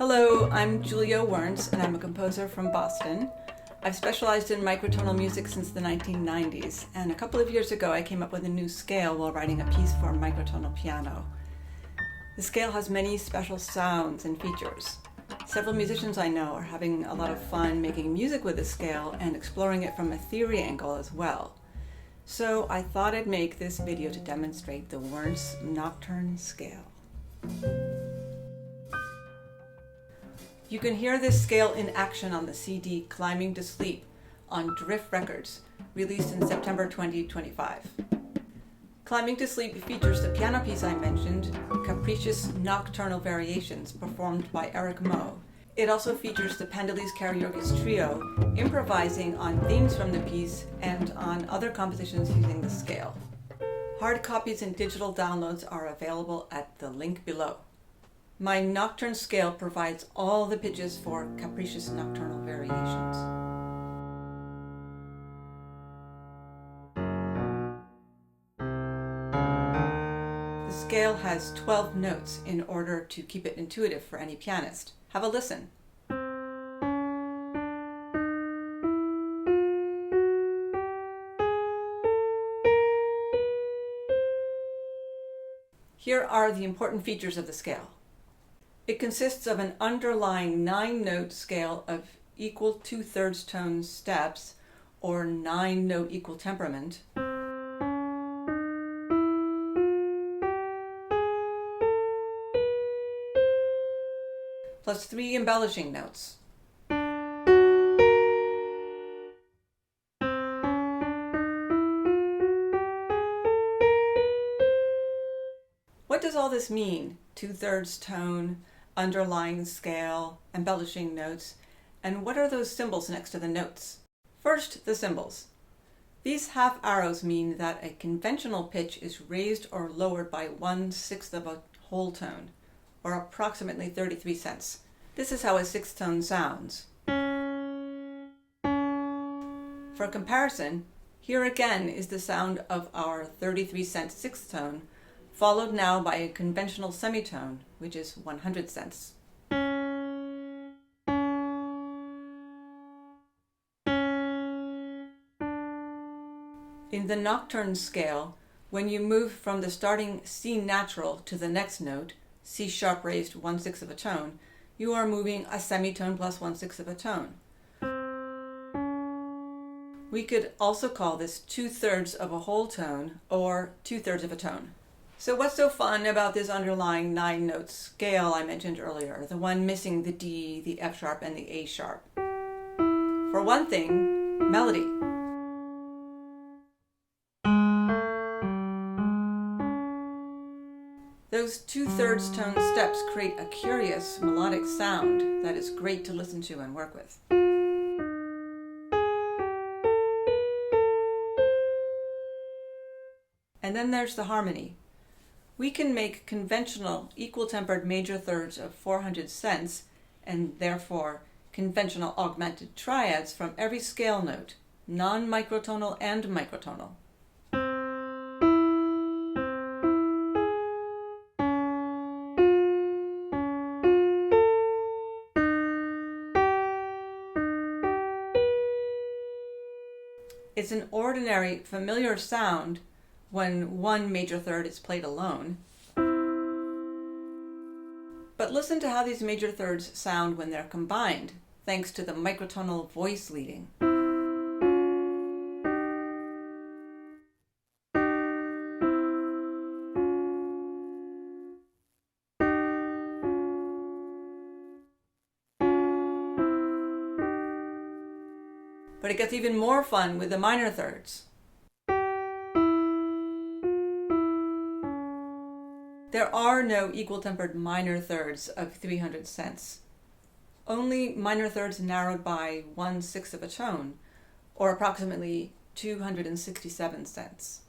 Hello, I'm Julia Werntz, and I'm a composer from Boston. I've specialized in microtonal music since the 1990s, and a couple of years ago I came up with a new scale while writing a piece for microtonal piano. The scale has many special sounds and features. Several musicians I know are having a lot of fun making music with the scale and exploring it from a theory angle as well. So I thought I'd make this video to demonstrate the Werntz Nocturne scale. You can hear this scale in action on the CD Climbing to Sleep on Drift Records, released in September 2025. Climbing to Sleep features the piano piece I mentioned, Capricious Nocturnal Variations, performed by Eric Moe. It also features the Pandelis Karayorgis Trio, improvising on themes from the piece and on other compositions using the scale. Hard copies and digital downloads are available at the link below. My Nocturne scale provides all the pitches for Capricious Nocturnal Variations. The scale has 12 notes in order to keep it intuitive for any pianist. Have a listen. Here are the important features of the scale. It consists of an underlying 9-note scale of equal 2/3 tone steps, or 9-note equal temperament, plus 3 embellishing notes. What does all this mean? 2/3 tone, underlying scale, embellishing notes, and what are those symbols next to the notes? First, the symbols. These half arrows mean that a conventional pitch is raised or lowered by 1/6 of a whole tone, or approximately 33 cents. This is how a 6th tone sounds. For comparison, here again is the sound of our 33-cent 6th tone, followed now by a conventional semitone, which is 100 cents. In the Nocturne scale, when you move from the starting C natural to the next note, C sharp raised 1/6 of a tone, you are moving a semitone plus 1/6 of a tone. We could also call this 2/3 of a whole tone or 2/3 of a tone. So what's so fun about this underlying 9-note scale I mentioned earlier, the one missing the D, the F sharp, and the A sharp? For one thing, melody. Those 2/3 tone steps create a curious melodic sound that is great to listen to and work with. And then there's the harmony. We can make conventional equal-tempered major thirds of 400 cents, and therefore conventional augmented triads from every scale note, non-microtonal and microtonal. It's an ordinary, familiar sound when one major third is played alone. But listen to how these major thirds sound when they're combined, thanks to the microtonal voice leading. But it gets even more fun with the minor thirds. There are no equal-tempered minor thirds of 300 cents. Only minor thirds narrowed by 1/6 of a tone, or approximately 267 cents.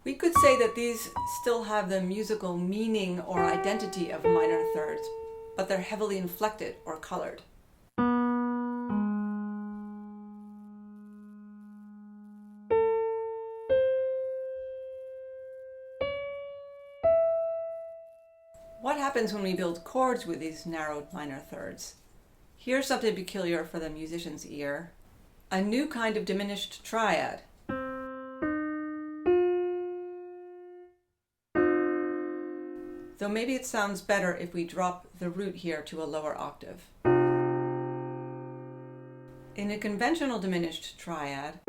We could say that these still have the musical meaning or identity of minor thirds, but they're heavily inflected or colored. What happens when we build chords with these narrowed minor thirds? Here's something peculiar for the musician's ear. A new kind of diminished triad. Though maybe it sounds better if we drop the root here to a lower octave. In a conventional diminished triad,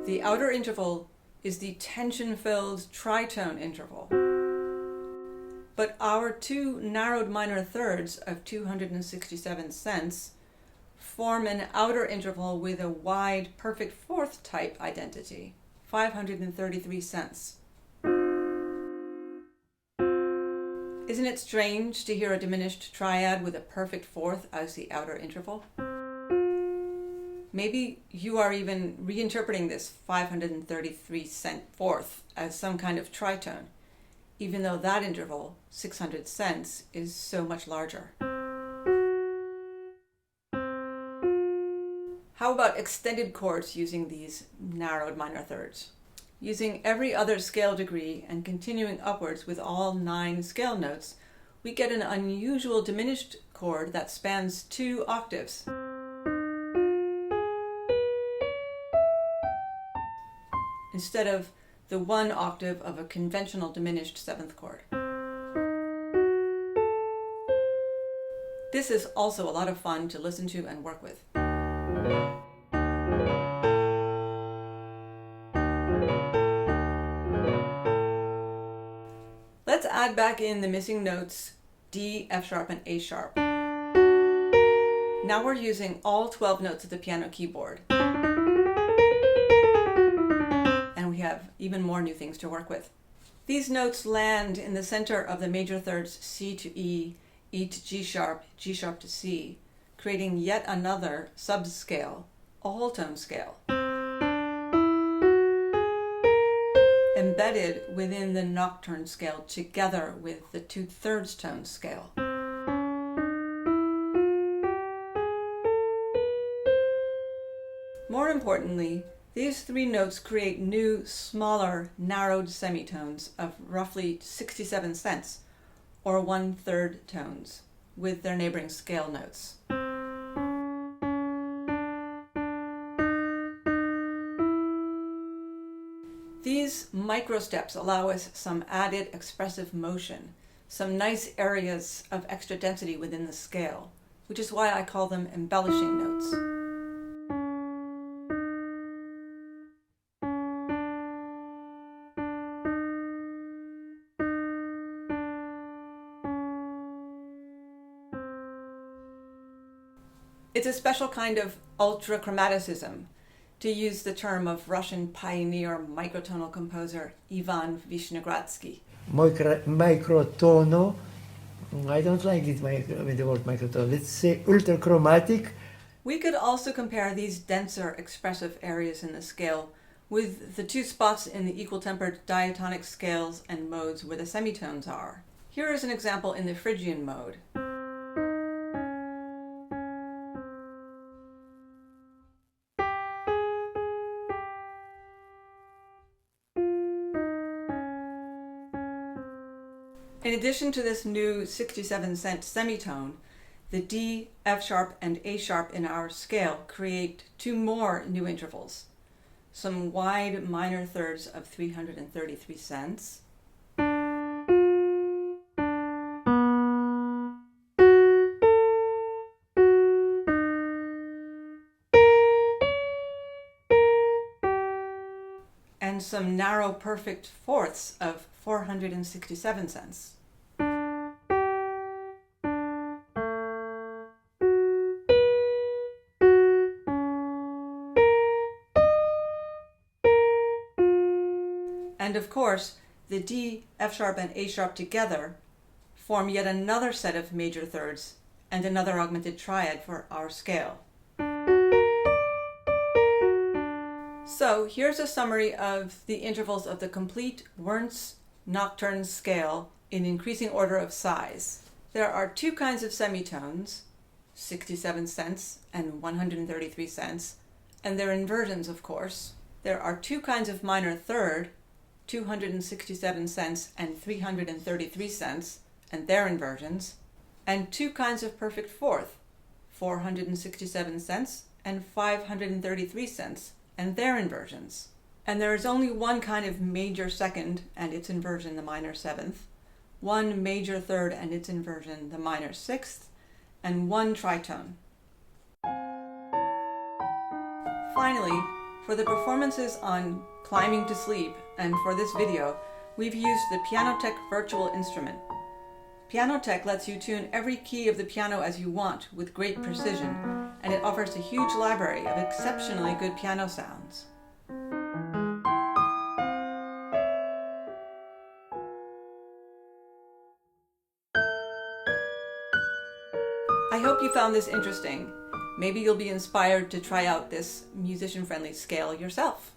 the outer interval is the tension-filled tritone interval. But our two narrowed minor thirds of 267 cents form an outer interval with a wide perfect fourth type identity, 533 cents. Isn't it strange to hear a diminished triad with a perfect fourth as the outer interval? Maybe you are even reinterpreting this 533 cent fourth as some kind of tritone, even though that interval, 600 cents, is so much larger. How about extended chords using these narrowed minor thirds? Using every other scale degree and continuing upwards with all 9 scale notes, we get an unusual diminished chord that spans 2 octaves. Instead of the 1 octave of a conventional diminished 7th chord. This is also a lot of fun to listen to and work with. Let's add back in the missing notes D, F sharp, and A sharp. Now we're using all 12 notes of the piano keyboard. And we have even more new things to work with. These notes land in the center of the major thirds C to E, E to G sharp to C, creating yet another subscale, a whole tone scale, embedded within the nocturne scale together with the 2/3 tone scale. More importantly, these 3 notes create new, smaller, narrowed semitones of roughly 67 cents, or 1/3 tones, with their neighboring scale notes. These microsteps allow us some added expressive motion, some nice areas of extra density within the scale, which is why I call them embellishing notes. It's a special kind of ultrachromaticism, to use the term of Russian pioneer microtonal composer Ivan Vishnegradsky. Microtonal, I don't like it, the word microtonal. Let's say ultrachromatic. We could also compare these denser expressive areas in the scale with the 2 spots in the equal-tempered diatonic scales and modes where the semitones are. Here is an example in the Phrygian mode. In addition to this new 67 cent semitone, the D, F sharp, and A sharp in our scale create 2 more new intervals. Some wide minor thirds of 333 cents, and some narrow perfect fourths of 467 cents. And of course, the D, F sharp, and A sharp together form yet another set of major thirds and another augmented triad for our scale. So here's a summary of the intervals of the complete Werntz nocturne scale in increasing order of size. There are 2 kinds of semitones, 67 cents and 133 cents, and their inversions, of course. There are 2 kinds of minor third, 267 cents and 333 cents, and their inversions, and two kinds of perfect fourth, 467 cents and 533 cents, and their inversions. And there is only one kind of major second and its inversion, the minor seventh, one major third and its inversion, the minor sixth, and one tritone. Finally, for the performances on Climbing to Sleep and for this video, we've used the Pianotech virtual instrument. Pianotech lets you tune every key of the piano as you want with great precision, and it offers a huge library of exceptionally good piano sounds. I hope you found this interesting. Maybe you'll be inspired to try out this musician-friendly scale yourself.